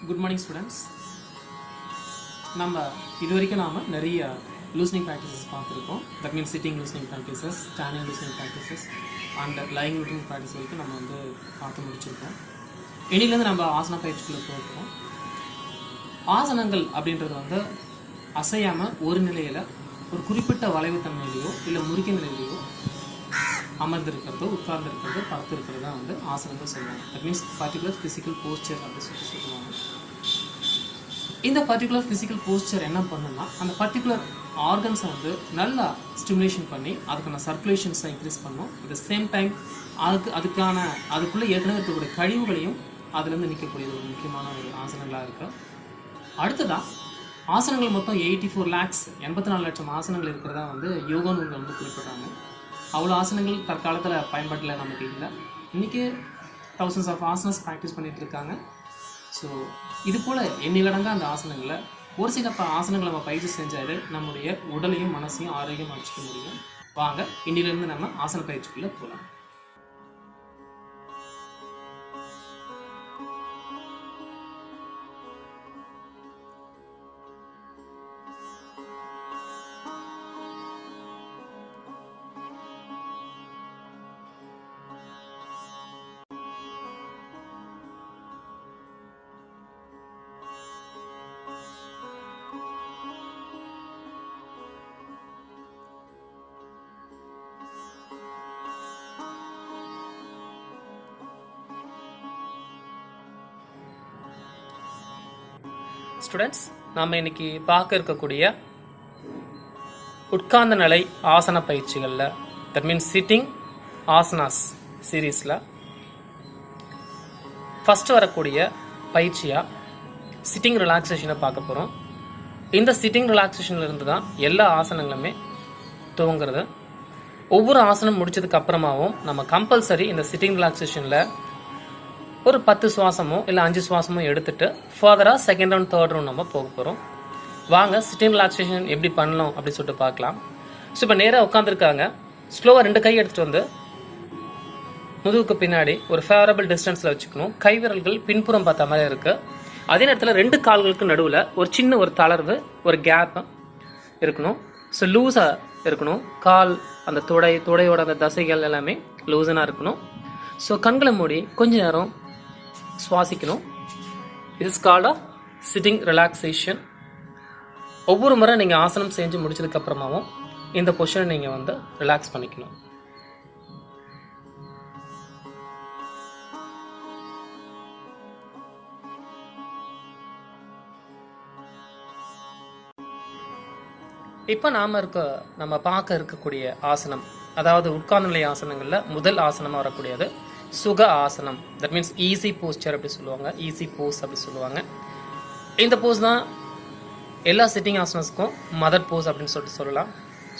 Good morning students. நம்ம இது வரைக்கும் நாம் நிறைய லூசனிங் ப்ராக்டிசஸ் பார்த்துருக்கோம். That means sitting loosening practices, standing loosening practices and lying loosening practice வரைக்கும் நம்ம வந்து பார்த்து முடிச்சிருக்கோம். இனிலேருந்து நம்ம ஆசன பயிற்சிக்குள்ளே போகிறோம். ஆசனங்கள் அப்படின்றது வந்து அசையாமல் ஒரு நிலையில் ஒரு குறிப்பிட்ட வளைவுத்தன்மையிலையோ இல்லை முறுக்கிய நிலையிலையோ அமர்ந்திருக்கிறதோ உட்கார்ந்துருக்கிறதோ படுத்து இருக்கிறது தான் வந்து ஆசனங்கள் சொல்லுவாங்க. That means particular physical poster அப்படின்னு சொல்லுவாங்க. இந்த பர்டிகுலர் ஃபிசிக்கல் போஸ்டர் என்ன பண்ணுன்னா அந்த பர்டிகுலர் ஆர்கன்ஸை வந்து நல்லா ஸ்டிமுலேஷன் பண்ணி அதுக்கான சர்க்குலேஷன்ஸை இன்க்ரீஸ் பண்ணும். அட் த சேம் டைம் அதுக்குள்ளே ஏற்கனவே இருக்கக்கூடிய கழிவுகளையும் அதுலேருந்து நிற்கக்கூடியது ஒரு முக்கியமான ஒரு ஆசனங்களாக இருக்குது. அடுத்ததாக ஆசனங்கள் மொத்தம் 84 lakhs 84 லட்சம் ஆசனங்கள் இருக்கிறதா வந்து யோகா நூல்கள் வந்து குறிப்பிட்றாங்க. அவ்வளோ ஆசனங்கள் தற்காலத்தில் பயன்பாட்டில் நமக்கு இல்லை. இன்றைக்கி thousands ஆஃப் ஆசனஸ் ப்ராக்டிஸ் பண்ணிகிட்டு இருக்காங்க. ஸோ இது போல் எண்ணிலடங்காக அந்த ஆசனங்களை ஒரு சில ஆசனங்களை நம்ம பயிற்சி செஞ்சாலே நம்முடைய உடலையும் மனசையும் ஆரோக்கியமாக வச்சுக்க முடியும். வாங்க இன்னிலிருந்து நம்ம ஆசன பயிற்சிக்குள்ளே போகலாம். ஸ்டூடெண்ட்ஸ், நாம் இன்னைக்கு பார்க்க இருக்கக்கூடிய உட்கார்ந்த நிலை ஆசன பயிற்சிகளில் தட் மீன்ஸ் சிட்டிங் ஆசனாஸ் சீரீஸில் ஃபஸ்ட்டு வரக்கூடிய பயிற்சியாக சிட்டிங் ரிலாக்ஸேஷனை பார்க்க போகிறோம். இந்த சிட்டிங் ரிலாக்ஸேஷனில் இருந்து தான் எல்லா ஆசனங்களுமே துவங்குறது. ஒவ்வொரு ஆசனம் முடிச்சதுக்கு அப்புறமாவும் நம்ம கம்பல்சரி இந்த சிட்டிங் ரிலாக்ஸேஷனில் ஒரு 10 சுவாசமோ இல்லை 5 சுவாசமோ எடுத்துகிட்டு ஃபர்தராக செகண்ட் ரவுண்ட் தேர்ட் ரவுண்ட் நம்ம போக போகிறோம். வாங்க சிட்டிங் ரிலாக்ஸேஷன் எப்படி பண்ணலாம் அப்படின்னு சொல்லிட்டு பார்க்கலாம். ஸோ இப்போ நேராக உட்காந்துருக்காங்க. ஸ்லோவாக 2 கை எடுத்துகிட்டு வந்து முதுகுக்கு பின்னாடி ஒரு ஃபேவரபிள் டிஸ்டன்ஸில் வச்சுக்கணும். கை விரல்கள் பின்புறம் பார்த்த மாதிரி இருக்குது. அதே நேரத்தில் 2 கால்களுக்கு நடுவில் ஒரு சின்ன ஒரு தளர்வு, ஒரு கேப் இருக்கணும். ஸோ லூஸாக இருக்கணும். கால் அந்த தொடையோட அந்த தசைகள் எல்லாமே லூசனாக இருக்கணும். ஸோ கண்களை மூடி கொஞ்ச நேரம் சுவாசிக்கணும். Is called sitting relaxation. ஒவ்வொரு முறை நீங்கள் ஆசனம் செஞ்சு முடிச்சதுக்கு அப்புறமாவும் இந்த பொசிஷனை நீங்கள் வந்து ரிலாக்ஸ் பண்ணிக்கணும். இப்போ நம்ம பார்க்க இருக்கக்கூடிய ஆசனம், அதாவது உட்கார்ந்த நிலை ஆசனங்களில் முதல் ஆசனமாக வரக்கூடியது சுக ஆசனம். தட் மீன்ஸ் ஈஸி போஸ்டர் அப்படி சொல்லுவாங்க, ஈஸி போஸ் அப்படி சொல்லுவாங்க. இந்த போஸ் தான் எல்லா சிட்டிங் ஆசனஸ்க்கும் மதர் போஸ் அப்படின்னு சொல்லிட்டு சொல்லலாம்.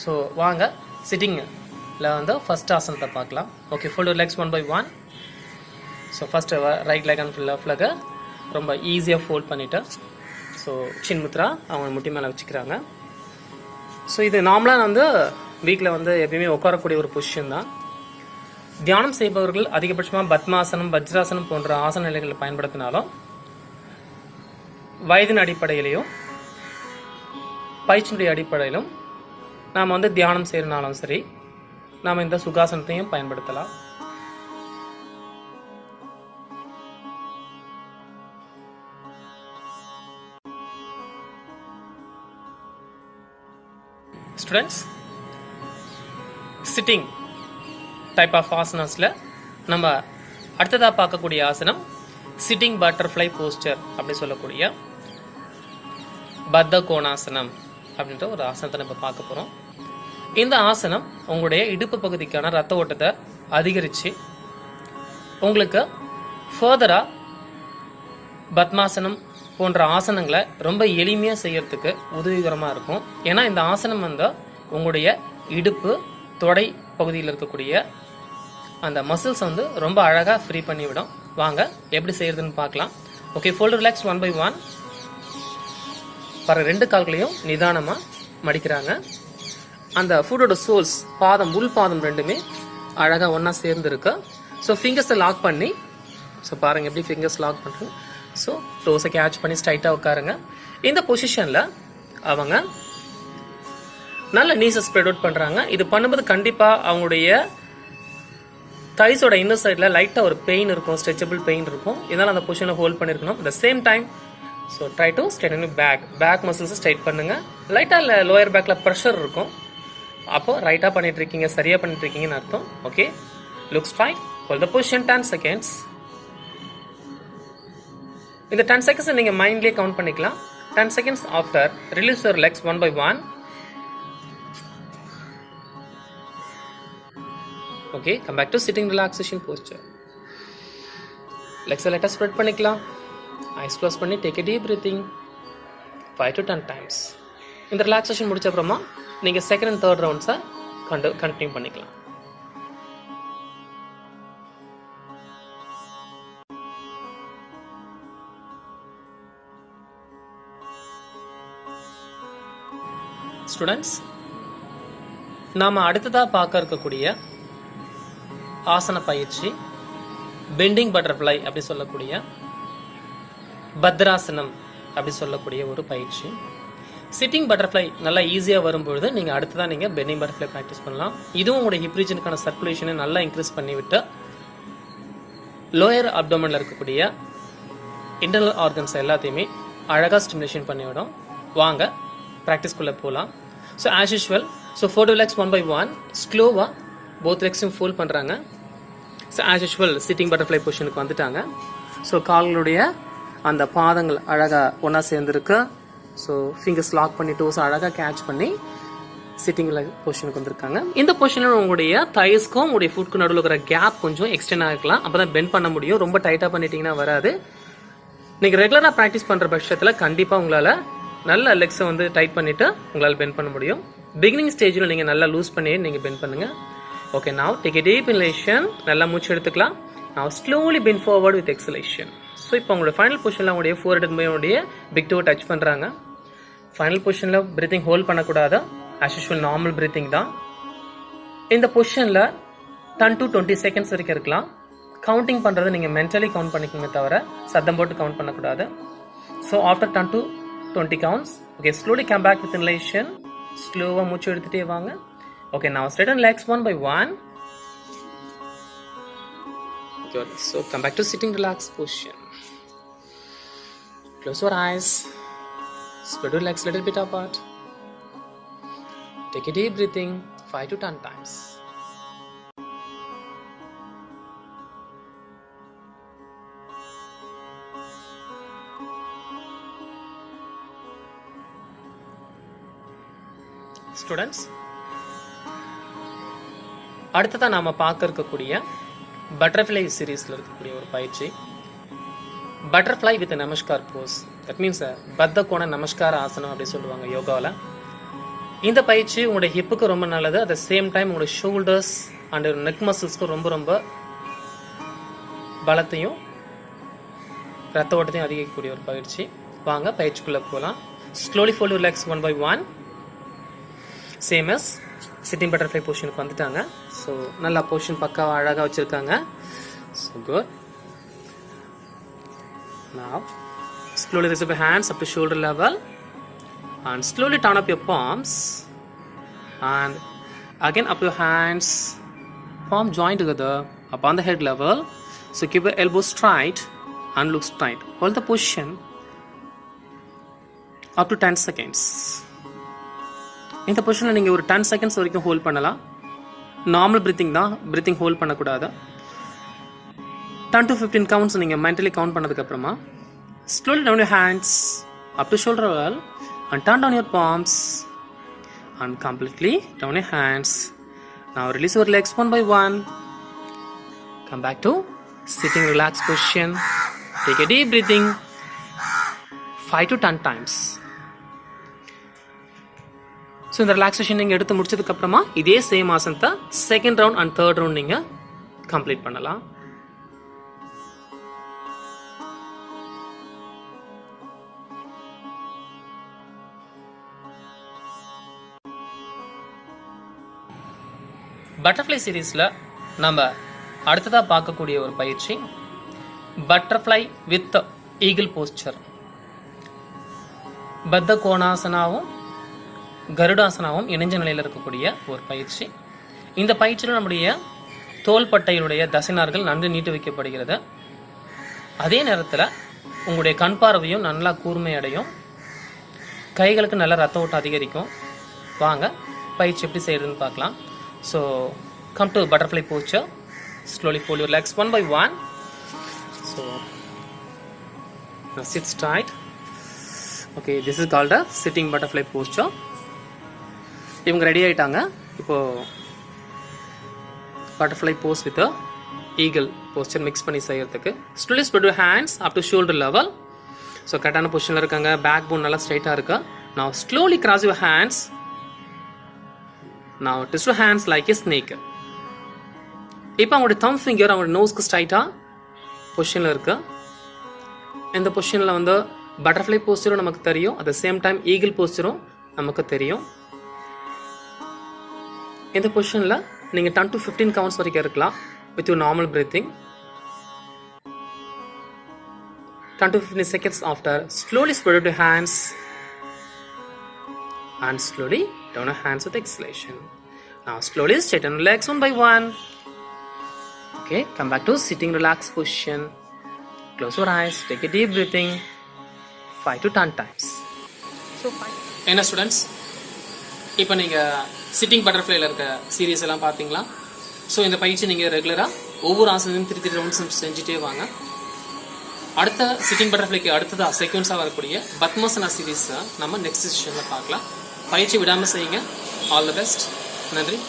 ஸோ வாங்க சிட்டிங்கில் வந்து ஃபஸ்ட் ஆசனத்தை பார்க்கலாம். Okay, fold your legs 1 by 1. So first right leg and left லெக்கை ரொம்ப ஈஸியாக ஃபோல்ட் பண்ணிவிட்டு ஸோ சின் முத்ரா அவங்க முட்டி மேலே வச்சுக்கிறாங்க. ஸோ இது நார்மலாக வந்து வீட்டில் வந்து எப்பயுமே உட்காரக்கூடிய ஒரு பொசிஷன் தான். தியானம் செய்பவர்கள் அதிகபட்சமாக பத்மாசனம், வஜ்ராசனம் போன்ற ஆசன நிலைகளை பயன்படுத்தினாலும் வயதின் அடிப்படையிலையும் பயிற்சியினுடைய அடிப்படையிலும் நாம் வந்து தியானம் செய்யறனாலும் சரி நாம் இந்த சுகாசனத்தையும் பயன்படுத்தலாம். ஸ்டூடெண்ட்ஸ், சிட்டிங் டைப் ஆஃப் ஆசனாஸில் நம்ம அடுத்ததாக பார்க்கக்கூடிய ஆசனம் சிட்டிங் பட்டர்ஃப்ளை போஸ்டர் அப்படி சொல்லக்கூடிய பத்த கோணாசனம் அப்படின்ற ஒரு ஆசனத்தை நம்ம பார்க்க போகிறோம். இந்த ஆசனம் உங்களுடைய இடுப்பு பகுதிக்கான ரத்த ஓட்டத்தை அதிகரித்து உங்களுக்கு ஃபர்தராக பத்மாசனம் போன்ற ஆசனங்களை ரொம்ப எளிமையாக செய்யறதுக்கு உதவிகரமாக இருக்கும். ஏன்னா இந்த ஆசனம் வந்து உங்களுடைய இடுப்பு தொடை பகுதியில் இருக்கக்கூடிய அந்த மசில்ஸ் வந்து ரொம்ப அழகாக ஃப்ரீ பண்ணிவிடும். வாங்க எப்படி செய்யறதுன்னு பார்க்கலாம். Okay, fold relax 1 by 1. பாருங்க, 2 கால்களையும் நிதானமாக மடிக்கிறாங்க. அந்த ஃபுட்டோட சோல்ஸ் பாதம், உள் பாதம் ரெண்டுமே அழகாக ஒன்றா சேர்ந்து இருக்கு. ஸோ ஃபிங்கர்ஸை லாக் பண்ணி, ஸோ பாருங்கள் எப்படி ஃபிங்கர்ஸ் லாக் பண்ணுறேன். ஸோ டோஸை கேட்ச் பண்ணி ஸ்ட்ரைட்டாக உட்காருங்க. இந்த பொசிஷனில் அவங்க நல்ல நீஸை ஸ்ப்ரெட் அவுட் பண்ணுறாங்க. இது பண்ணும்போது கண்டிப்பாக அவங்களுடைய தைஸோட இன்னர் சைடில் லைட்டாக ஒரு பெயின் இருக்கும், ஸ்ட்ரெச்சபிள் பெயின் இருக்கும். இதனால் அந்த பொசிஷனில் ஹோல்ட் பண்ணியிருக்கணும். At the same time so try to straighten back மசில்ஸை ஸ்ட்ரைட் பண்ணுங்கள். லைட்டாக லோயர் பேக்கில் ப்ரெஷர் இருக்கும். அப்போது ரைட்டாக பண்ணிகிட்ருக்கீங்க, சரியாக பண்ணிகிட்ருக்கீங்கன்னு அர்த்தம். Okay, look straight, hold the position 10 seconds. இந்த 10 seconds நீங்கள் மைண்ட்லேயே கவுண்ட் பண்ணிக்கலாம். 10 seconds after release your legs one by one. Okay, come back to sitting relaxation posture. லெக்ஸை லைட்டாக ஸ்ப்ரெட் பண்ணிக்கலாம். ஐஸ் க்ளோஸ் பண்ணி take a deep breathing 5 to 10 times. இந்த ரிலாக்ஸேஷன் முடிச்ச அப்புறமா நீங்கள் செகண்ட் அண்ட் தேர்ட் ரவுண்ட்ஸை கண்டினியூ பண்ணிக்கலாம். ஸ்டூடெண்ட்ஸ், நாம் அடுத்ததாக பார்க்க இருக்கக்கூடிய ஆசன பயிற்சி பெண்டிங் பட்டர்ஃப்ளை அப்படி சொல்லக்கூடிய பத்ராசனம் அப்படி சொல்லக்கூடிய ஒரு பயிற்சி. சிட்டிங் பட்டர்ஃப்ளை நல்லா ஈஸியாக வரும்பொழுது நீங்கள் அடுத்ததான் நீங்கள் பெண்டிங் பட்டர்ஃப்ளை ப்ராக்டிஸ் பண்ணலாம். இதுவும் உங்களுடைய ஹிப் ரீஜனுக்கான சர்க்குலேஷனை நல்லா இன்க்ரீஸ் பண்ணிவிட்டு லோயர் அப்டோமனில் இருக்கக்கூடிய இன்டர்னல் ஆர்கன்ஸ் எல்லாத்தையுமே அழகாக ஸ்டிமுலேஷன் பண்ணிவிடும். வாங்க ப்ராக்டிஸ்குள்ளே போகலாம். So as usual, so 4 to legs 1 by 1 ஸ்லோவாக போத் லெக்ஸும் ஃபோல்ட் பண்ணுறாங்க. So as usual sitting butterfly பொசிஷனுக்கு வந்துட்டாங்க. ஸோ கால்களுடைய அந்த பாதங்கள் அழகாக ஒன்றா சேர்ந்துருக்கு. ஸோ ஃபிங்கர்ஸ் லாக் பண்ணி டோஸ் அழகாக கேட்ச் பண்ணி சிட்டிங் பொசிஷனுக்கு வந்திருக்காங்க. இந்த பொசிஷனில் உங்களுடைய தைஸ்க்கும் உங்களுடைய ஃபுட்க்கு நடுவில் இருக்கிற கேப் கொஞ்சம் எக்ஸ்டெண்ட் ஆகிக்கலாம். அப்போ தான் பெண்ட் பண்ண முடியும். ரொம்ப டைட்டாக பண்ணிட்டீங்கன்னா வராது. நீங்கள் ரெகுலராக ப்ராக்டிஸ் பண்ணுற பட்சத்தில் கண்டிப்பாக உங்களால் நல்ல லெக்ஸை வந்து டைட் பண்ணிவிட்டு உங்களால் பெண்ட் பண்ண முடியும். பிகினிங் ஸ்டேஜில் நீங்கள் நல்லா லூஸ் பண்ணி நீங்கள் பெண்ட் பண்ணுங்கள். Okay, now take a deep inhalation. நல்லா மூச்சு எடுத்துக்கலாம். now slowly bend forward with exhalation. So இப்போ உங்களோட ஃபைனல் பொசிஷனில் உங்களுடைய ஃபோர் ஹெட் உடைய பிக் டோ டச் பண்ணுறாங்க. ஃபைனல் பொசிஷனில் பிரீத்திங் ஹோல்ட் பண்ணக்கூடாது. ஆஸ் யூஷுவல் நார்மல் பிரீத்திங் தான். இந்த பொசிஷனில் 10 to 20 seconds வரைக்கும் இருக்கலாம். கவுண்டிங் பண்ணுறது நீங்கள் மென்டலி கவுண்ட் பண்ணிக்கோங்க தவிர சத்தம் போட்டு கவுண்ட் பண்ணக்கூடாது. So after 10 to 20 counts, okay, slowly come back with inhalation. ஸ்லோவாக மூச்சு எடுத்துகிட்டே வாங்க. Okay, now straighten legs 1 by 1. Good. So come back to sitting relaxed position. Close your eyes. Spread your legs a little bit apart. Take a deep breathing 5 to 10 times. Students, அடுத்ததான் நாம் பார்க்க இருக்கக்கூடிய butterfly சீரீஸில் இருக்கக்கூடிய ஒரு பயிற்சி butterfly with namaskar pose. That means பத்த கோண நமஸ்கார ஆசனம் அப்படி சொல்லுவாங்க யோகாவில். இந்த பயிற்சி உங்களுடைய ஹிப்புக்கு ரொம்ப நல்லது. அட் த சேம் டைம் உங்களுடைய ஷோல்டர்ஸ் அண்ட் நெக் மசில்ஸ்க்கு ரொம்ப ரொம்ப பலத்தையும் ரத்த ஓட்டத்தையும் அதிகரிக்கக்கூடிய ஒரு பயிற்சி. வாங்க பயிற்சிக்குள்ளே போகலாம். Slowly fold your legs 1 by 1. Same as sitting butterfly பொசிஷனுக்கு வந்துட்டாங்க. ஸோ நல்லா பொசிஷன் பக்காவாக அழகாக வச்சுருக்காங்க. So good. Now slowly raise up your hands up to shoulder level and slowly turn up your palms and again up your hands, palm join together up on the head level. So keep your elbows straight and look straight. Hold the position up to 10 seconds. இந்த பொசிஷனில் நீங்கள் ஒரு 10 seconds வரைக்கும் hold பண்ணலாம். Normal breathing தான், breathing hold பண்ணக்கூடாது. 10 to 15 counts நீங்கள் mentally count பண்ணதுக்கப்புறமா slowly down your hands up to shoulder level and turn down your palms and completely down your hands. Now release your legs 1 by 1. Come back to sitting relaxed position. Take a deep breathing 5 to 10 times. So இந்த relaxation நீங்கள் எடுத்து முடிச்சதுக்கப்புறமா இதே same ஆசனத்தை second round and third round நீங்கள் complete பண்ணலாம். Butterfly சீரீஸில் நம்ம அடுத்ததாக பார்க்கக்கூடிய ஒரு பயிற்சி பட்டர்ஃப்ளை வித் ஈகிள் போஸ்டர். பத்த கோணாசனாவும் கருடாசனாவும் இணைஞ்ச நிலையில் இருக்கக்கூடிய ஒரு பயிற்சி. இந்த பயிற்சியில் நம்முடைய தோள்பட்டையினுடைய தசைநார்கள் நன்கு நீட்டு வைக்கப்படுகிறது. அதே நேரத்தில் உங்களுடைய கண் பார்வையும் நல்லா கூர்மையடையும், கைகளுக்கு நல்ல ரத்த ஓட்டம் அதிகரிக்கும். வாங்க பயிற்சி எப்படி செய்யறதுன்னு பார்க்கலாம். So come to butterfly poster. Slowly fold your legs one by one. So now sit straight. Okay, this is called a sitting butterfly posture. இவங்க ரெடி ஆயிட்டாங்க. இப்போ butterfly pose with a eagle posture mix பண்ணி செய்யறதுக்கு slowly spread your hands up to shoulder level. So கரெக்டான பொசிஷனில் இருக்காங்க. Back phone நல்லா ஸ்ட்ரைட்டாக இருக்கு. Now slowly cross your hands. Now twist your hands like a snake. இப்போ அவங்களுடைய தம் ஃபிங்கர் அவங்களுடைய நோஸ்க்கு ஸ்ட்ரைட்டாக பொசிஷனில் இருக்கு. இந்த பொசிஷனில் வந்து பட்டர்ஃப்ளை போஸ்டரும் நமக்கு தெரியும், at the same time eagle போஸ்டரும் நமக்கு தெரியும். இந்த பொசிஷனில் நீங்கள் 10 to 15 கவுண்ட்ஸ் வரைக்கும் இருக்கலாம் with your normal breathing. 10 to 15 seconds after, slowly spread out your hands and slowly down your hands with exhalation. Now slowly straighten your legs one by one. Okay, come back to sitting relaxed position. Close your eyes, take a deep breathing 5 to 10 times. So என்ன students, இப்போ நீங்கள் sitting பட்டர்ஃப்ளைல இருக்க series எல்லாம் பார்த்தீங்களா? So இந்த பயிற்சி நீங்கள் ரெகுலராக ஒவ்வொரு ஆசனையும் 3 ரவுண்ட்ஸ் செஞ்சுட்டே வாங்க. அடுத்த சிட்டிங் பட்டர்ஃப்ளைக்கு அடுத்ததாக செக்வன்ஸாக வரக்கூடிய பத்மாசனா சீரீஸை நம்ம நெக்ஸ்ட் செஷனில் பார்க்கலாம். பயிற்சி விடாமல் செய்யுங்க. All the best. நன்றி.